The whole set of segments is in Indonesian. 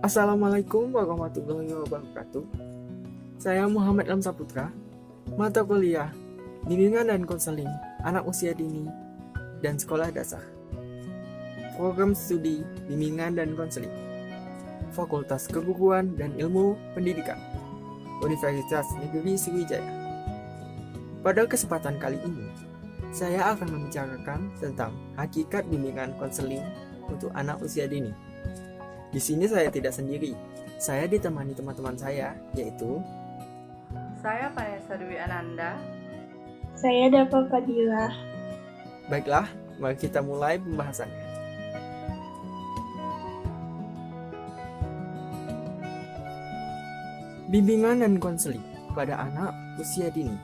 Assalamualaikum warahmatullahi wabarakatuh. Saya Muhammad Ilham Saputra, mata kuliah Bimbingan dan Konseling Anak Usia Dini dan Sekolah Dasar. Program Studi Bimbingan dan Konseling Fakultas Keguruan dan Ilmu Pendidikan Universitas Negeri Sriwijaya. Pada kesempatan kali ini, saya akan membicarakan tentang hakikat bimbingan konseling untuk anak usia dini. Di sini saya tidak sendiri. Saya ditemani teman-teman saya, yaitu saya Vanessa Dwi Ananda. Saya Dava Fadila. Baiklah, mari kita mulai pembahasannya. Bimbingan dan konseling pada anak usia dini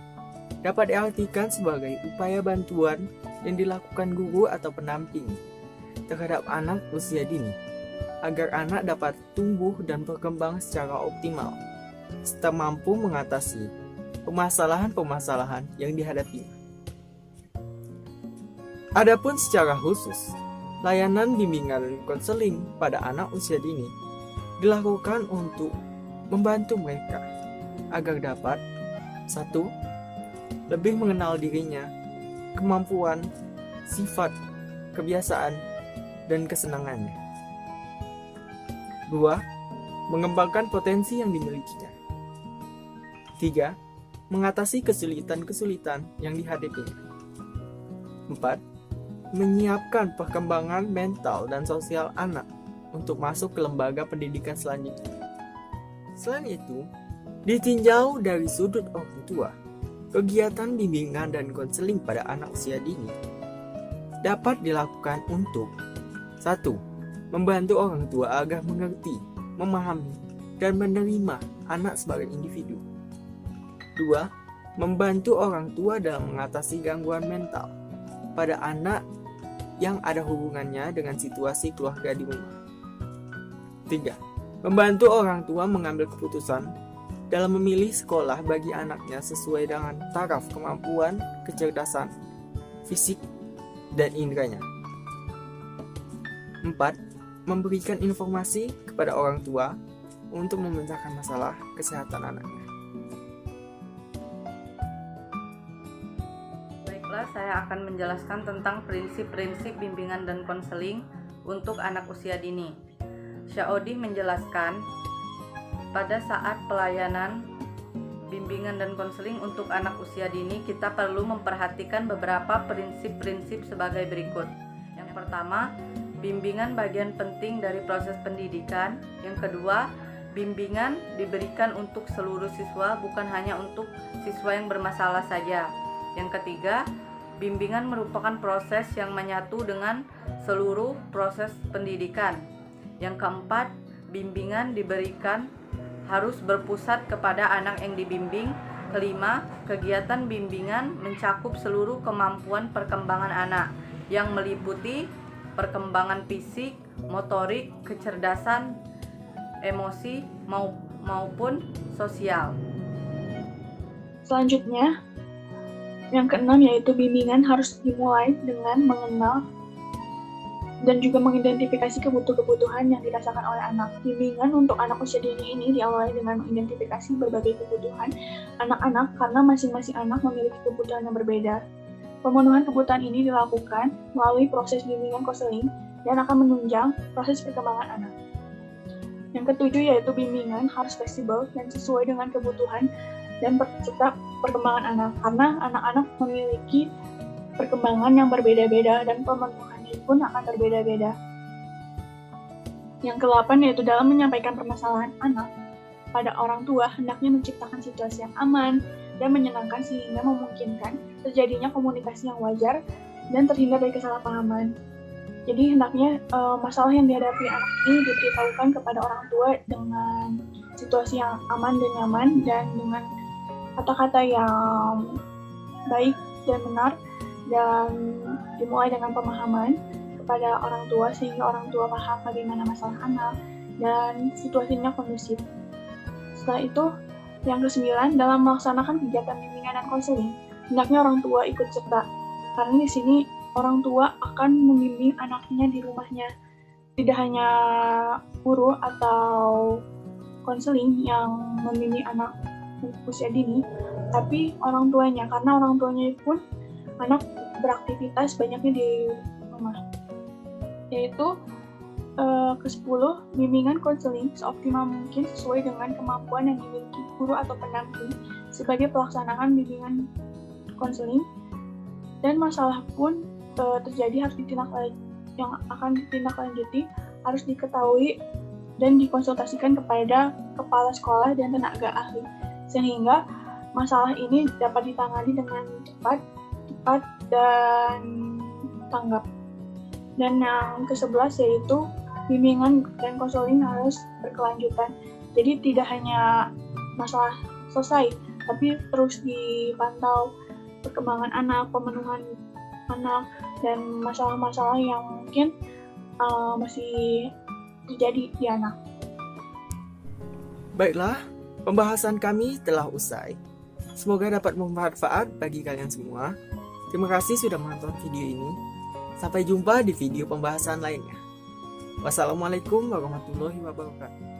dapat diartikan sebagai upaya bantuan yang dilakukan guru atau pendamping terhadap anak usia dini agar anak dapat tumbuh dan berkembang secara optimal serta mampu mengatasi permasalahan-permasalahan yang dihadapi. Adapun secara khusus, layanan bimbingan dan konseling pada anak usia dini dilakukan untuk membantu mereka agar dapat 1. Lebih mengenal dirinya, kemampuan, sifat, kebiasaan, dan kesenangannya. 2. Mengembangkan potensi yang dimilikinya. 3. Mengatasi kesulitan-kesulitan yang dihadapinya. 4. Menyiapkan perkembangan mental dan sosial anak untuk masuk ke lembaga pendidikan selanjutnya. Selain itu, ditinjau dari sudut orang tua, kegiatan bimbingan dan konseling pada anak usia dini dapat dilakukan untuk 1. Membantu orang tua agar mengerti, memahami, dan menerima anak sebagai individu. 2. Membantu orang tua dalam mengatasi gangguan mental pada anak yang ada hubungannya dengan situasi keluarga di rumah. 3. Membantu orang tua mengambil keputusan dalam memilih sekolah bagi anaknya sesuai dengan taraf kemampuan, kecerdasan, fisik, dan inderanya. 4. Memberikan informasi kepada orang tua untuk memecahkan masalah kesehatan anaknya. Baiklah, saya akan menjelaskan tentang prinsip-prinsip bimbingan dan konseling untuk anak usia dini. Syaodih menjelaskan, pada saat pelayanan bimbingan dan konseling untuk anak usia dini, kita perlu memperhatikan beberapa prinsip-prinsip sebagai berikut. Yang pertama, bimbingan bagian penting dari proses pendidikan. Yang kedua, bimbingan diberikan untuk seluruh siswa, bukan hanya untuk siswa yang bermasalah saja. Yang ketiga, bimbingan merupakan proses yang menyatu dengan seluruh proses pendidikan. Yang keempat, bimbingan diberikan harus berpusat kepada anak yang dibimbing. Kelima, kegiatan bimbingan mencakup seluruh kemampuan perkembangan anak yang meliputi perkembangan fisik, motorik, kecerdasan, emosi maupun sosial. Selanjutnya, yang keenam yaitu bimbingan harus dimulai dengan mengenal dan juga mengidentifikasi kebutuhan yang dirasakan oleh anak. Bimbingan untuk anak usia dini ini diawali dengan mengidentifikasi berbagai kebutuhan anak-anak karena masing-masing anak memiliki kebutuhan yang berbeda. Pemenuhan kebutuhan ini dilakukan melalui proses bimbingan konseling dan akan menunjang proses perkembangan anak. Yang ketujuh yaitu bimbingan harus fleksibel dan sesuai dengan kebutuhan dan serta perkembangan anak karena anak-anak memiliki perkembangan yang berbeda-beda dan pemenuhannya pun akan berbeda-beda. Yang ke-8 yaitu dalam menyampaikan permasalahan anak pada orang tua, hendaknya menciptakan situasi yang aman dan menyenangkan sehingga memungkinkan terjadinya komunikasi yang wajar dan terhindar dari kesalahpahaman. Jadi hendaknya masalah yang dihadapi anak ini diberitahukan kepada orang tua dengan situasi yang aman dan nyaman dan dengan kata-kata yang baik dan benar, dan dimulai dengan pemahaman kepada orang tua sehingga orang tua paham bagaimana masalah anak dan situasinya kondusif. Setelah itu, yang ke-9, dalam melaksanakan kegiatan bimbingan dan konseling, hendaknya orang tua ikut serta, karena di sini orang tua akan membimbing anaknya di rumahnya tidak hanya guru atau konseling yang membimbing anak usia dini, tapi orang tuanya, karena orang tuanya pun anak beraktivitas banyaknya di rumah. Yaitu ke-10, bimbingan konseling seoptimal mungkin sesuai dengan kemampuan yang dimiliki guru atau pendamping sebagai pelaksanaan bimbingan konseling, dan masalah pun terjadi yang akan ditindaklanjuti harus diketahui dan dikonsultasikan kepada kepala sekolah dan tenaga ahli, sehingga masalah ini dapat ditangani dengan cepat dan tanggap. Dan yang ke-11 yaitu bimbingan dan konseling harus berkelanjutan. Jadi tidak hanya masalah selesai, tapi terus dipantau perkembangan anak, pemenuhan anak, dan masalah-masalah yang mungkin masih terjadi di anak. Baiklah, pembahasan kami telah usai. Semoga dapat bermanfaat bagi kalian semua. Terima kasih sudah menonton video ini. Sampai jumpa di video pembahasan lainnya. Wassalamualaikum warahmatullahi wabarakatuh.